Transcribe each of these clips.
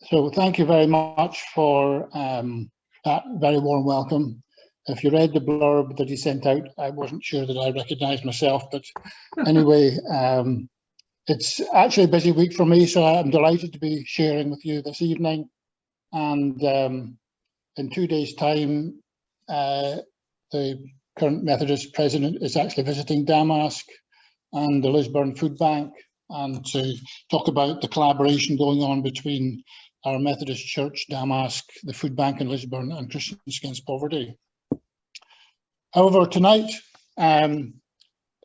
So thank you very much for that very warm welcome. If you read the blurb that he sent out, I wasn't sure that I recognised myself, but anyway, it's actually a busy week for me, so I'm delighted to be sharing with you this evening. And in 2 days' time, the current Methodist president is actually visiting Damask and the Lisburn Food Bank, and to talk about the collaboration going on between our Methodist Church, Damask, the Food Bank in Lisburn, and Christians Against Poverty. However, tonight,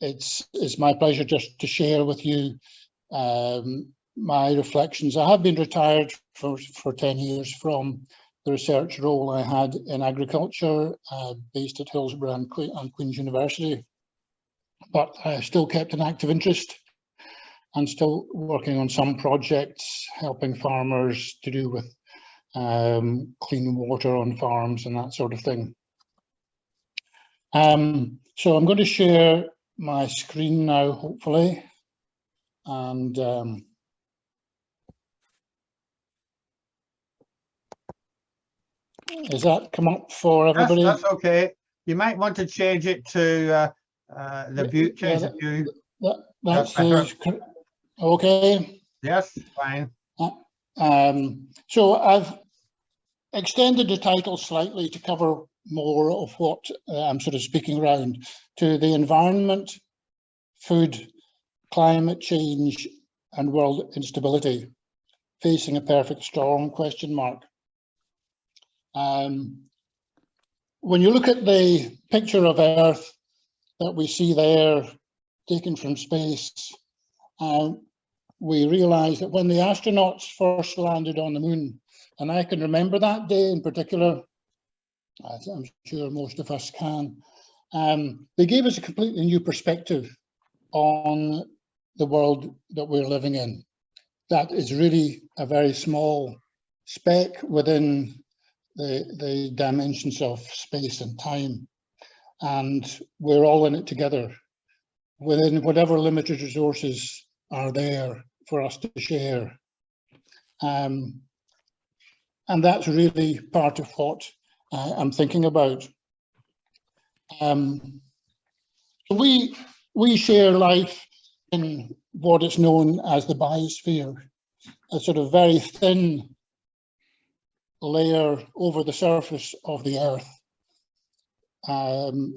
it's my pleasure just to share with you my reflections. I have been retired for 10 years from the research role I had in agriculture, based at Hillsborough and Queen's University, but I still kept an active interest and still working on some projects, helping farmers to do with clean water on farms and that sort of thing. So I'm going to share my screen now, hopefully, and does that come up for everybody? That's okay. You might want to change it to the view. Change the view. That's okay. Yes, fine. So I've extended the title slightly to cover more of what I'm sort of speaking around to the environment, food, climate change, and world instability, facing a perfect storm, question mark. When you look at the picture of Earth that we see there, taken from space, we realize that when the astronauts first landed on the moon, and I can remember that day in particular, I'm sure most of us can, they gave us a completely new perspective on the world that we're living in. That is really a very small speck within the dimensions of space and time. And we're all in it together within whatever limited resources are there for us to share. And that's really part of what I'm thinking about. We share life in what is known as the biosphere, a sort of very thin layer over the surface of the Earth.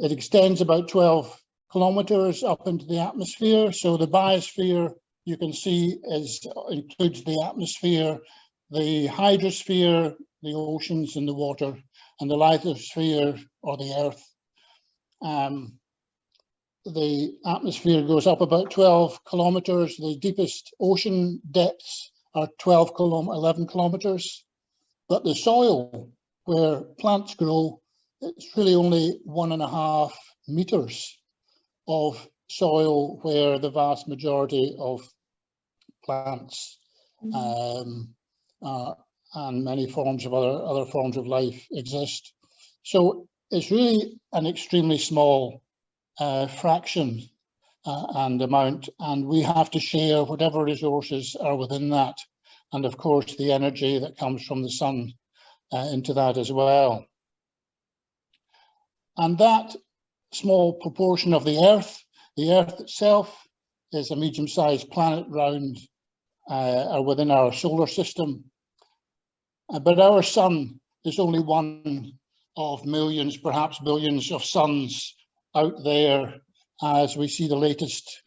It extends about 12 kilometers up into the atmosphere. So the biosphere, you can see, includes the atmosphere, the hydrosphere, the oceans and the water, and the lithosphere, or the Earth. The atmosphere goes up about 12 kilometers. The deepest ocean depths are 11 kilometers. But the soil where plants grow, it's really only 1.5 meters of soil where the vast majority of plants and many forms of other forms of life exist. So it's really an extremely small fraction and amount, and we have to share whatever resources are within that, and of course the energy that comes from the sun into that as well. And that small proportion of the Earth itself is a medium-sized planet round within our solar system. But our sun is only one of millions, perhaps billions of suns out there, as we see the latest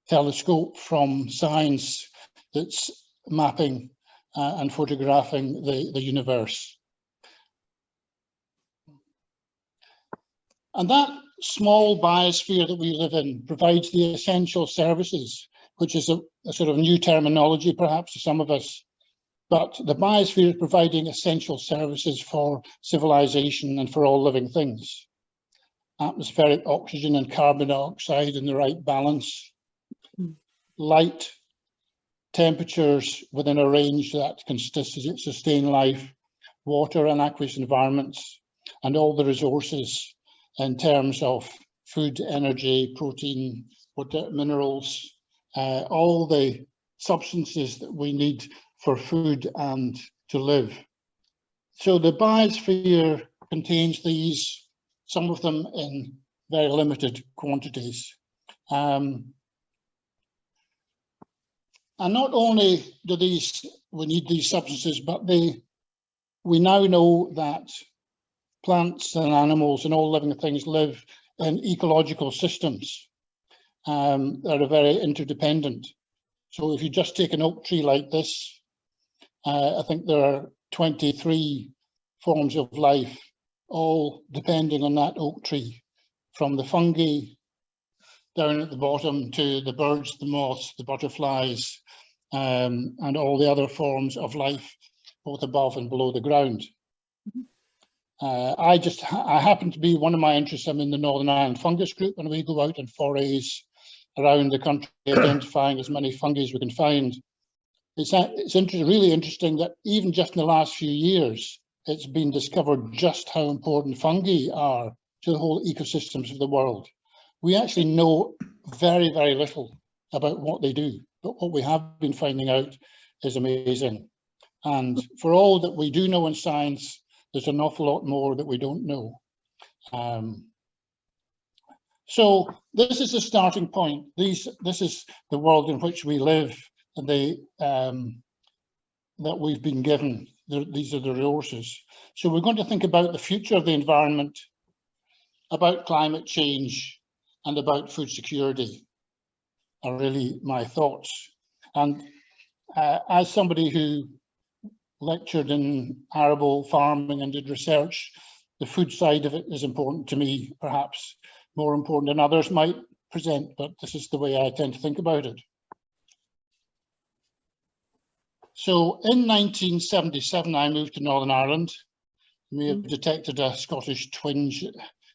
telescope from science that's mapping and photographing the universe. And that small biosphere that we live in provides the essential services, which is a sort of new terminology perhaps to some of us. But the biosphere is providing essential services for civilization and for all living things. Atmospheric oxygen and carbon dioxide in the right balance, light, temperatures within a range that can sustain life, water and aqueous environments, and all the resources in terms of food, energy, protein, minerals, all the substances that we need for food and to live. So the biosphere contains these, some of them in very limited quantities. And not only do we need these substances, but we now know that plants and animals and all living things live in ecological systems that are very interdependent. So if you just take an oak tree like this, I think there are 23 forms of life, all depending on that oak tree, from the fungi down at the bottom to the birds, the moths, the butterflies, and all the other forms of life, both above and below the ground. I happen to be, one of my interests, I'm in the Northern Ireland fungus group, and we go out on forays around the country identifying as many fungi as we can find. It's really interesting that even just in the last few years, it's been discovered just how important fungi are to the whole ecosystems of the world. We actually know very, very little about what they do, but what we have been finding out is amazing. And for all that we do know in science, there's an awful lot more that we don't know. So this is the starting point. This is the world in which we live, and that we've been given. These are the resources. So we're going to think about the future of the environment, about climate change, and about food security are really my thoughts. And as somebody who lectured in arable farming and did research, the food side of it is important to me, perhaps more important than others might present, but this is the way I tend to think about it. So in 1977, I moved to Northern Ireland. You may have detected a Scottish twinge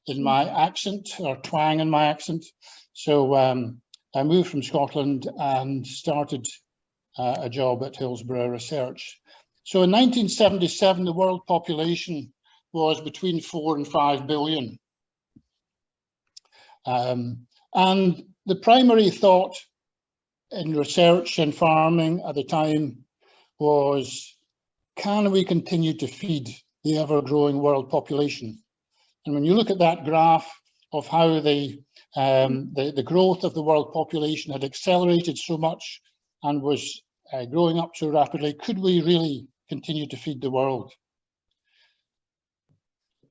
in my accent, or twang in my accent. So I moved from Scotland and started a job at Hillsborough Research. So in 1977, the world population was between 4 and 5 billion. And the primary thought in research and farming at the time was, can we continue to feed the ever-growing world population? And when you look at that graph of how the growth of the world population had accelerated so much and was growing up so rapidly, could we really continue to feed the world?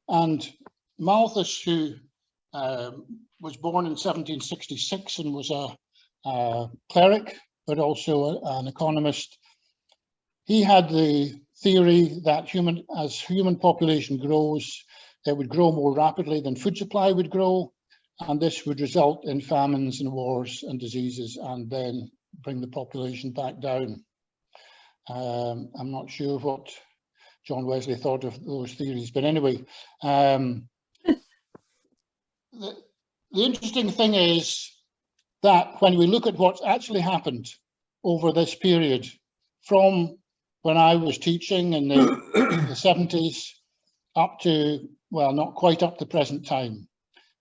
And Malthus, who was born in 1766 and was a cleric, but also an economist, he had the theory that as human population grows, it would grow more rapidly than food supply would grow, and this would result in famines and wars and diseases, and then bring the population back down. I'm not sure what John Wesley thought of those theories, but anyway, the interesting thing is that when we look at what's actually happened over this period, from when I was teaching in the 70s up to, well, not quite up to present time,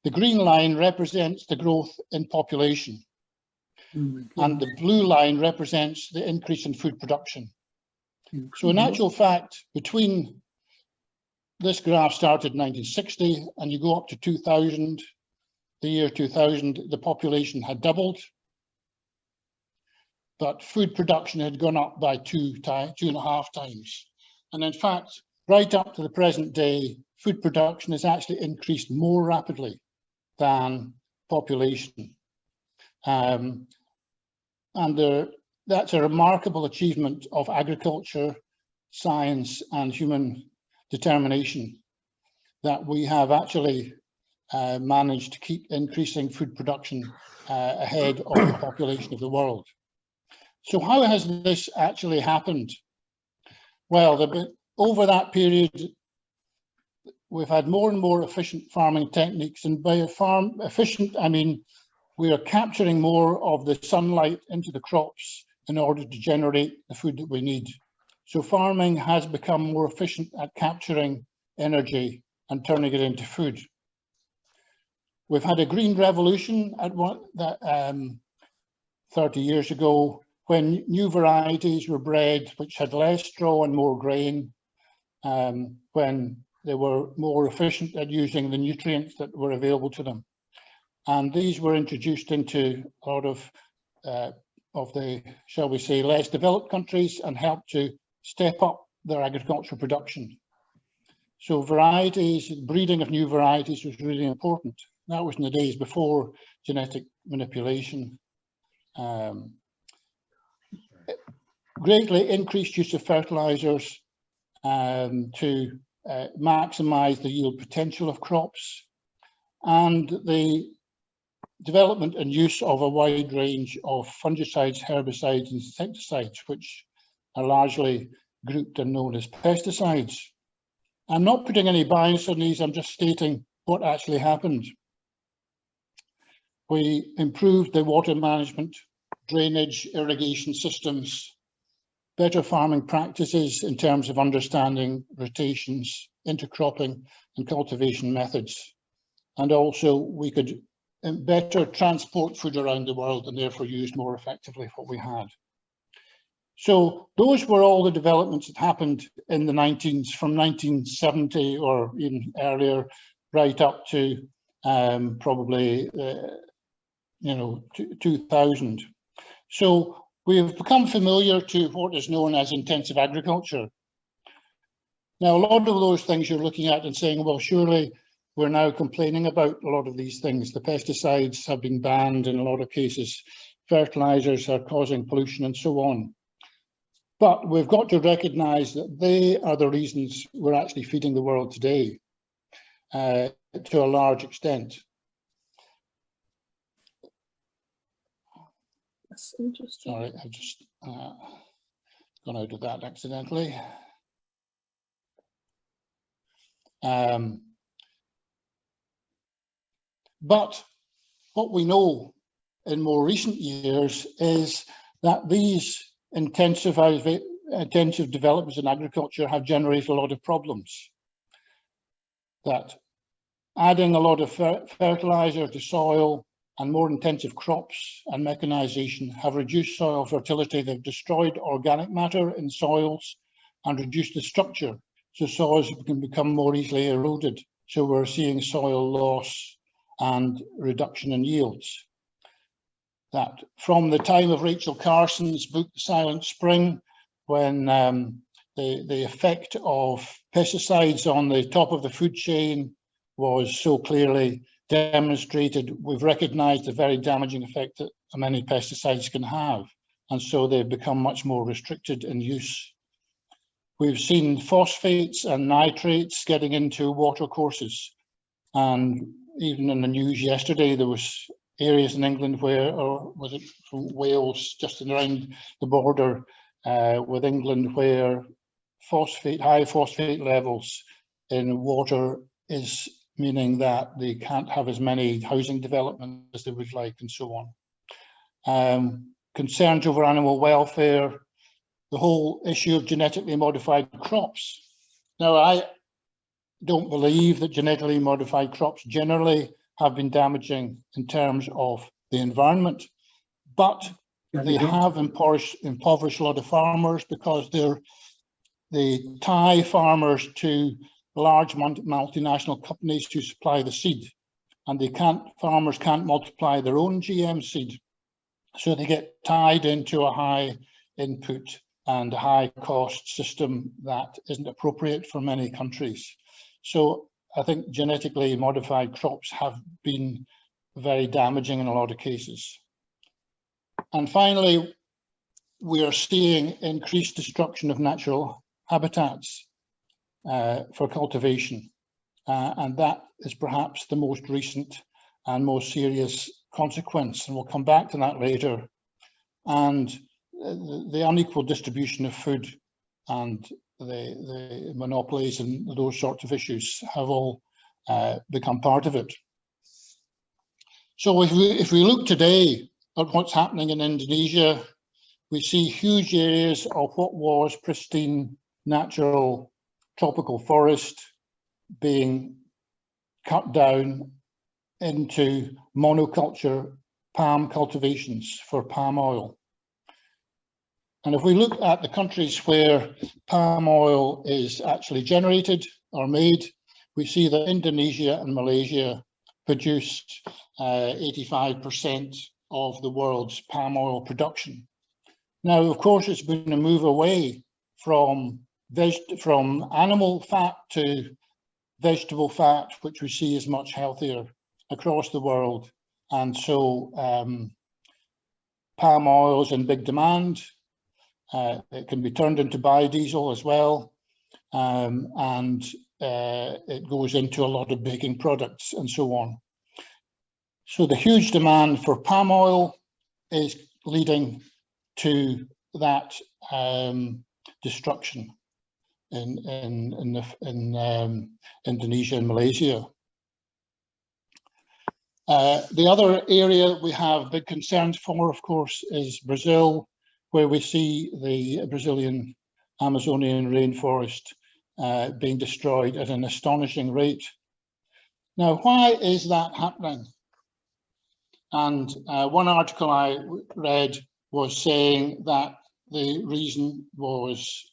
the green line represents the growth in population, and the blue line represents the increase in food production. So in actual fact, between this graph started in 1960 and you go up to 2000, the year 2000, the population had doubled, but food production had gone up by 2.5 times. And in fact, right up to the present day, food production has actually increased more rapidly than population. That's a remarkable achievement of agriculture, science, and human determination, that we have actually managed to keep increasing food production ahead of the population of the world. So how has this actually happened? Well, over that period, we've had more and more efficient farming techniques, and by efficient, I mean we are capturing more of the sunlight into the crops in order to generate the food that we need. So farming has become more efficient at capturing energy and turning it into food. We've had a green revolution at 30 years ago, when new varieties were bred which had less straw and more grain, when they were more efficient at using the nutrients that were available to them. And these were introduced into a lot of the, shall we say, less developed countries and helped to step up their agricultural production. So varieties, breeding of new varieties was really important. That was in the days before genetic manipulation. Greatly increased use of fertilizers to maximize the yield potential of crops, and the development and use of a wide range of fungicides, herbicides, and insecticides, which are largely grouped and known as pesticides. I'm not putting any bias on these, I'm just stating what actually happened. We improved the water management, drainage, irrigation systems, better farming practices in terms of understanding rotations, intercropping, and cultivation methods. And also we could better transport food around the world and therefore use more effectively what we had. So those were all the developments that happened in the from 1970 or even earlier, right up to probably 2000. So we have become familiar to what is known as intensive agriculture. Now, a lot of those things you're looking at and saying, well, surely we're now complaining about a lot of these things. The pesticides have been banned in a lot of cases. Fertilizers are causing pollution and so on. But we've got to recognize that they are the reasons we're actually feeding the world today to a large extent. That's interesting. Sorry, I've just gone out of that accidentally. But what we know in more recent years is that these intensive developments in agriculture have generated a lot of problems. That adding a lot of fertilizer to soil and more intensive crops and mechanization have reduced soil fertility. They've destroyed organic matter in soils and reduced the structure, so soils can become more easily eroded. So we're seeing soil loss and reduction in yields. That from the time of Rachel Carson's book, The Silent Spring, when the effect of pesticides on the top of the food chain was so clearly demonstrated, we've recognized the very damaging effect that many pesticides can have. And so they've become much more restricted in use. We've seen phosphates and nitrates getting into watercourses. And even in the news yesterday, there was areas in England where, or was it from Wales, just around the border with England, where high phosphate levels in water is meaning that they can't have as many housing development as they would like, and so on. Concerns over animal welfare, the whole issue of genetically modified crops. Now, I don't believe that genetically modified crops generally have been damaging in terms of the environment, but they have impoverished a lot of farmers because they tie farmers to large multinational companies who supply the seed, and farmers can't multiply their own GM seed. So they get tied into a high input and a high cost system that isn't appropriate for many countries. So I think genetically modified crops have been very damaging in a lot of cases. And finally, we are seeing increased destruction of natural habitats for cultivation. And that is perhaps the most recent and most serious consequence. And we'll come back to that later. And the unequal distribution of food and the monopolies and those sorts of issues have all become part of it. So if we look today at what's happening in Indonesia, we see huge areas of what was pristine natural tropical forest being cut down into monoculture palm cultivations for palm oil. And if we look at the countries where palm oil is actually generated or made, we see that Indonesia and Malaysia produce 85% of the world's palm oil production. Now, of course, it's been a move away from animal fat to vegetable fat, which we see is much healthier across the world. And so palm oil is in big demand. It can be turned into biodiesel as well. And it goes into a lot of baking products and so on. So the huge demand for palm oil is leading to that destruction in Indonesia and Malaysia. The other area we have big concerns for, of course, is Brazil, where we see the Brazilian Amazonian rainforest being destroyed at an astonishing rate. Now, why is that happening? And one article I read was saying that the reason was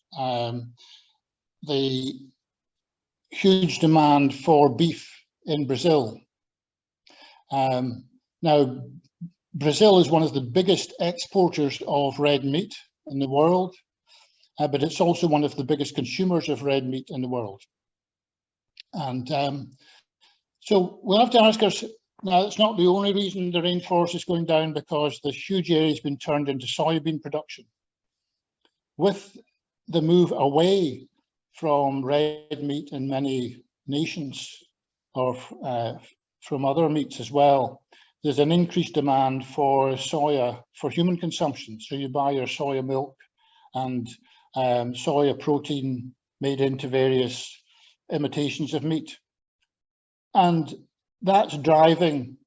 the huge demand for beef in Brazil. Now, Brazil is one of the biggest exporters of red meat in the world, but it's also one of the biggest consumers of red meat in the world. And so we'll have to ask ourselves, now it's not the only reason the rainforest is going down, because the huge area has been turned into soybean production. With the move away from red meat in many nations, or from other meats as well, there's an increased demand for soya for human consumption. So you buy your soya milk and soya protein made into various imitations of meat. And that's driving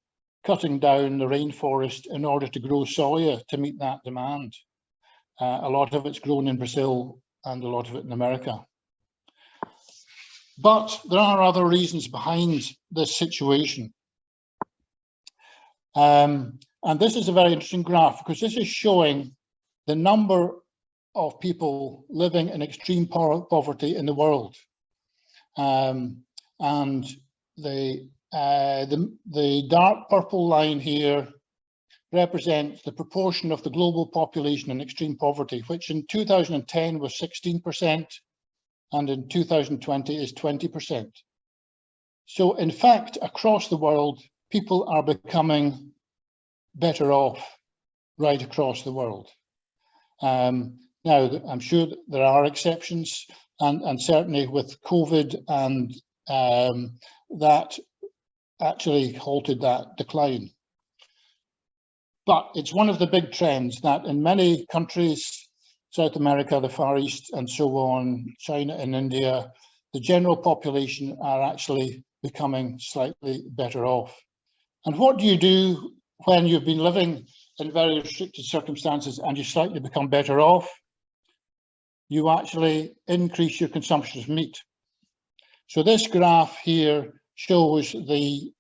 cutting down the rainforest in order to grow soya to meet that demand. A lot of it's grown in Brazil and a lot of it in America. But there are other reasons behind this situation. And this is a very interesting graph, because this is showing the number of people living in extreme poverty in the world. And the dark purple line here represents the proportion of the global population in extreme poverty, which in 2010 was 16%, and in 2020 is 20%. So in fact, across the world, people are becoming better off right across the world. Now, I'm sure there are exceptions, and certainly with COVID, and that actually halted that decline. But it's one of the big trends that in many countries, South America, the Far East, and so on, China and India, the general population are actually becoming slightly better off. And what do you do when you've been living in very restricted circumstances and you slightly become better off? You actually increase your consumption of meat. So this graph here shows the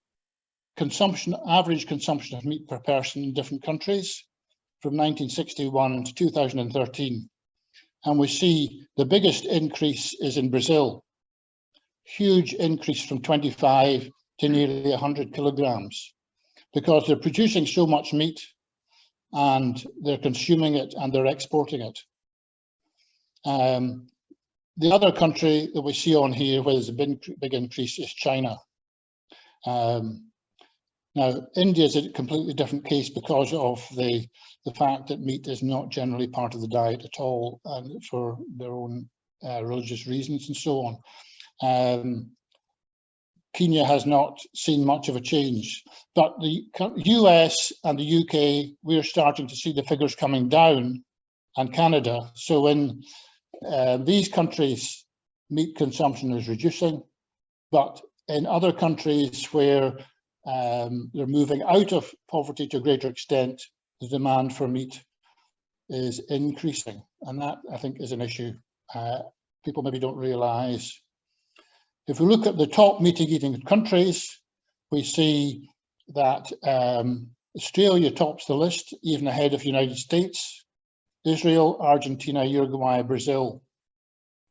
average consumption of meat per person in different countries from 1961 to 2013. And we see the biggest increase is in Brazil. Huge increase from 25 to nearly 100 kilograms, because they're producing so much meat and they're consuming it and they're exporting it. The other country that we see on here where there's a big increase is China. Now, India is a completely different case because of the fact that meat is not generally part of the diet at all, and for their own religious reasons and so on. Kenya has not seen much of a change, but the US and the UK, we're starting to see the figures coming down, and Canada. So in these countries, meat consumption is reducing, but in other countries where they're moving out of poverty to a greater extent, the demand for meat is increasing. And that, I think, is an issue people maybe don't realize. If we look at the top meat-eating countries, we see that Australia tops the list, even ahead of the United States. Israel, Argentina, Uruguay, Brazil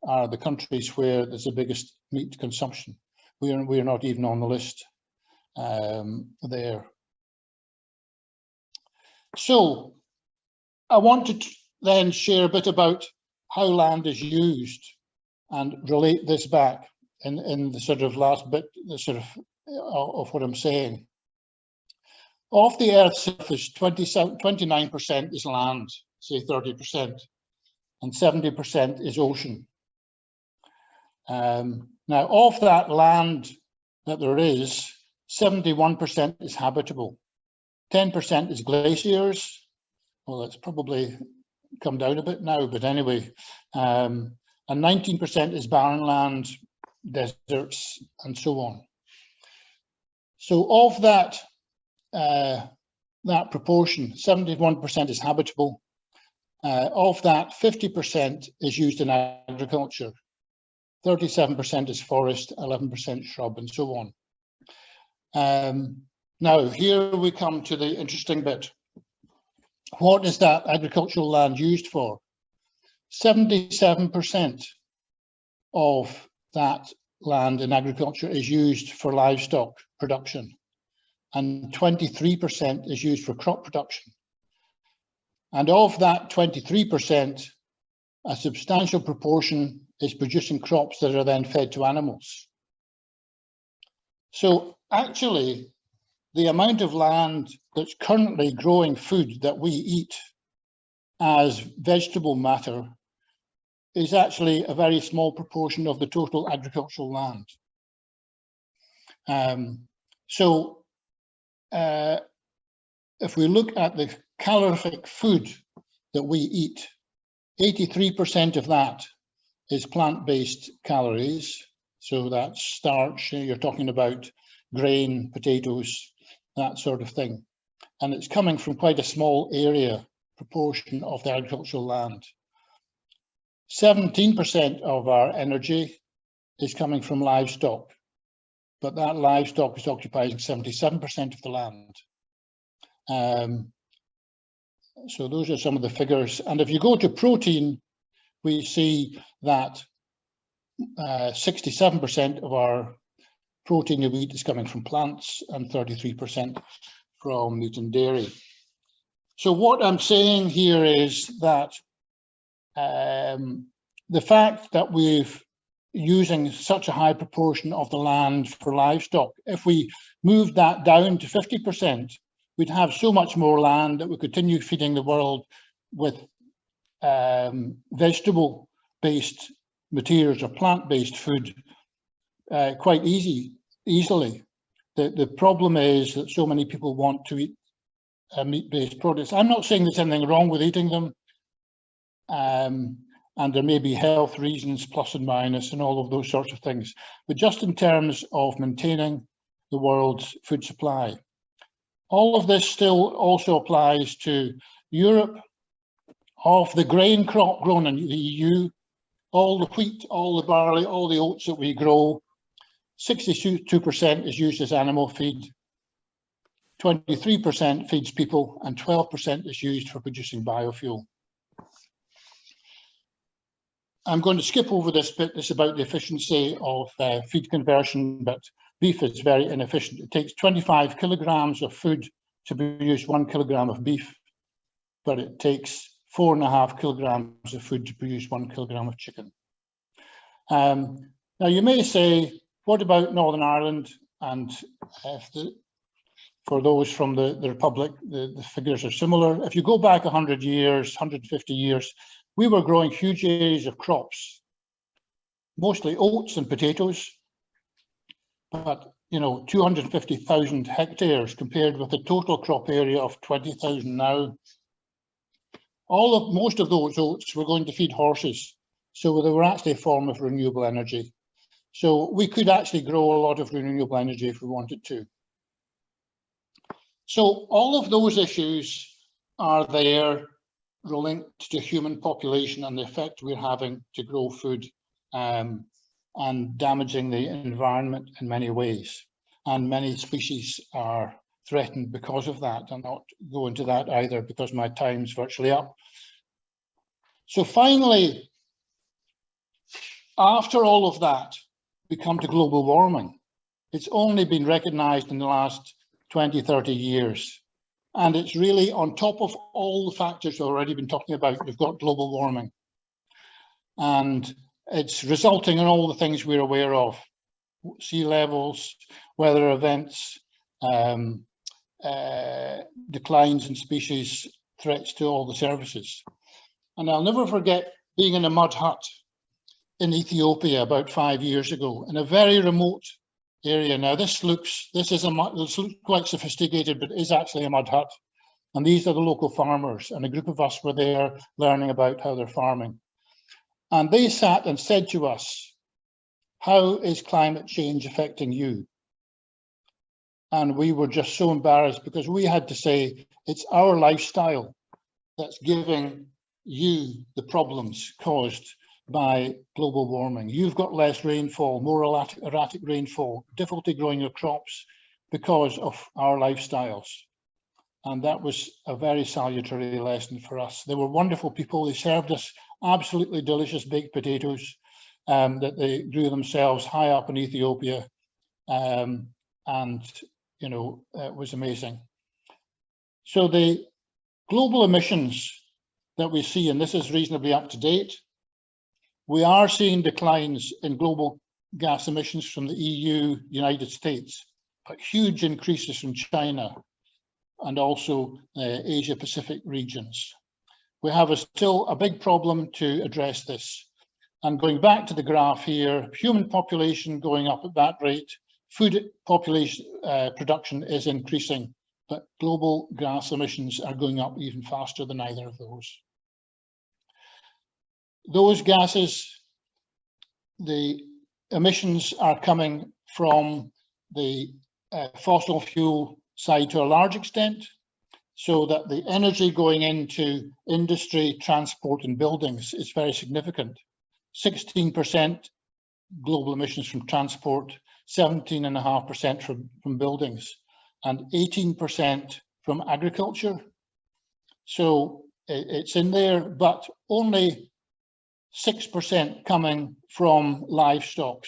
are the countries where there's the biggest meat consumption. We are not even on the list there. So I want to then share a bit about how land is used and relate this back in the sort of last bit, the sort of what I'm saying. Of the Earth's surface, 29% is land, say 30%, and 70% is ocean. Now, of that land that there is, 71% is habitable, 10% is glaciers. Well, it's probably come down a bit now, but anyway, and 19% is barren land, deserts, and so on. So of that, that proportion, 71% is habitable. Of that, 50% is used in agriculture, 37% is forest, 11% shrub, and so on. Now, here we come to the interesting bit. What is that agricultural land used for? 77% of that land in agriculture is used for livestock production, and 23% is used for crop production. And of that 23%, a substantial proportion is producing crops that are then fed to animals. So actually, the amount of land that's currently growing food that we eat as vegetable matter is actually a very small proportion of the total agricultural land. If we look at the calorific food that we eat, 83% of that is plant-based calories. So that's starch, you're talking about grain, potatoes, that sort of thing. And it's coming from quite a small area, proportion of the agricultural land. 17% of our energy is coming from livestock, but that livestock is occupying 77% of the land. So those are some of the figures. And if you go to protein, we see that 67% of our protein we eat is coming from plants and 33% from meat and dairy. So what I'm saying here is that the fact that we're using such a high proportion of the land for livestock, if we moved that down to 50%, we'd have so much more land that we continue feeding the world with vegetable-based materials or plant-based food quite easily. The problem is that so many people want to eat meat-based products. I'm not saying there's anything wrong with eating them, and there may be health reasons, plus and minus, and all of those sorts of things, but just in terms of maintaining the world's food supply. All of this still also applies to Europe. Of the grain crop grown in the EU, all the wheat, all the barley, all the oats that we grow, 62% is used as animal feed, 23% feeds people, and 12% is used for producing biofuel. I'm going to skip over this bit. It's about the efficiency of feed conversion, but beef is very inefficient. It takes 25 kilograms of food to produce 1 kilogram of beef, but it takes 4.5 kilograms of food to produce 1 kilogram of chicken. Now you may say, what about Northern Ireland? And for those from the Republic, the figures are similar. If you go back 100 years, 150 years, we were growing huge areas of crops, mostly oats and potatoes, but 250,000 hectares compared with the total crop area of 20,000 now. Most of those oats were going to feed horses, so they were actually a form of renewable energy. So we could actually grow a lot of renewable energy if we wanted to. So all of those issues are there linked to human population and the effect we're having to grow food and damaging the environment in many ways. And many species are threatened because of that. I'll not go into that either because my time's virtually up. So finally, after all of that, we come to global warming. It's only been recognized in the last 20, 30 years. And it's really on top of all the factors we've already been talking about, we've got global warming. And it's resulting in all the things we're aware of: sea levels, weather events, declines in species, threats to all the services. And I'll never forget being in a mud hut in Ethiopia about 5 years ago, in a very remote area. Now this looks quite sophisticated, but it is actually a mud hut. And these are the local farmers, and a group of us were there learning about how they're farming. And they sat and said to us, "How is climate change affecting you?" And we were just so embarrassed, because we had to say, it's our lifestyle that's giving you the problems caused by global warming. You've got less rainfall, more erratic rainfall, difficulty growing your crops because of our lifestyles. And that was a very salutary lesson for us. They were wonderful people. They served us absolutely delicious baked potatoes that they grew themselves high up in Ethiopia. And, you know, it was amazing. So the global emissions that we see, and this is reasonably up to date, we are seeing declines in global gas emissions from the EU, United States, but huge increases from China and also Asia Pacific regions. We have still a big problem to address this. And going back to the graph here, human population going up at that rate, food population production is increasing, but global gas emissions are going up even faster than either of those. Those gases, the emissions are coming from the fossil fuel side to a large extent, so that the energy going into industry, transport and buildings is very significant. 16% global emissions from transport, 17.5% from buildings, and 18% from agriculture. So it's in there, but only 6% coming from livestock.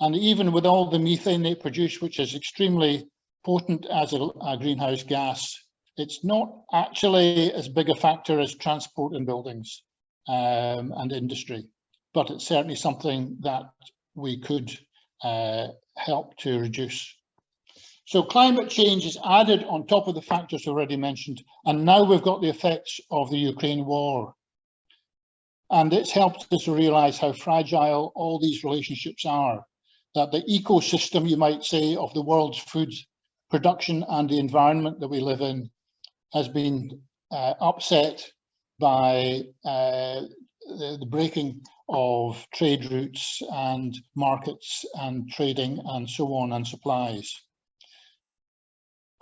And even with all the methane they produce, which is extremely potent as a greenhouse gas, it's not actually as big a factor as transport and buildings and industry, but it's certainly something that we could help to reduce. So climate change is added on top of the factors already mentioned, and now we've got the effects of the Ukraine war. And it's helped us to realize how fragile all these relationships are, that the ecosystem, you might say, of the world's food production and the environment that we live in has been upset by the breaking of trade routes and markets and trading and so on, and supplies.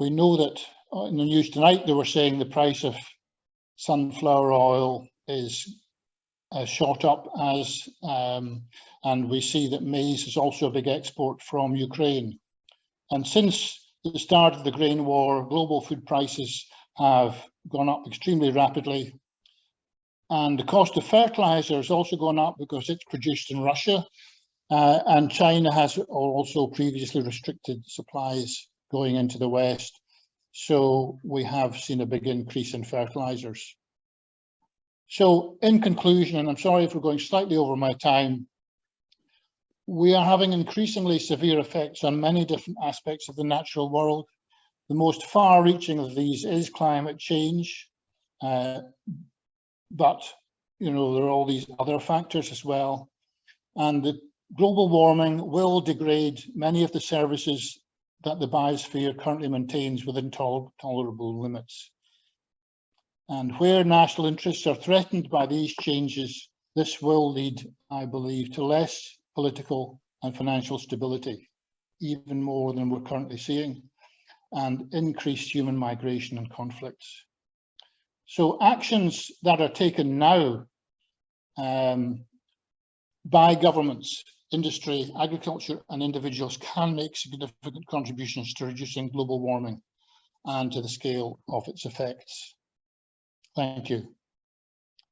We know that in the news tonight, they were saying the price of sunflower oil is shot up as, and we see that maize is also a big export from Ukraine. And since the start of the grain war, global food prices have gone up extremely rapidly. And the cost of fertilizer has also gone up because it's produced in Russia. And China has also previously restricted supplies going into the West. So we have seen a big increase in fertilizers. So in conclusion, and I'm sorry if we're going slightly over my time, we are having increasingly severe effects on many different aspects of the natural world. The most far-reaching of these is climate change, but you know, there are all these other factors as well. And the global warming will degrade many of the services that the biosphere currently maintains within tolerable limits. And where national interests are threatened by these changes, this will lead, I believe, to less political and financial stability, even more than we're currently seeing, and increased human migration and conflicts. So actions that are taken now by governments, industry, agriculture, and individuals can make significant contributions to reducing global warming and to the scale of its effects. Thank you.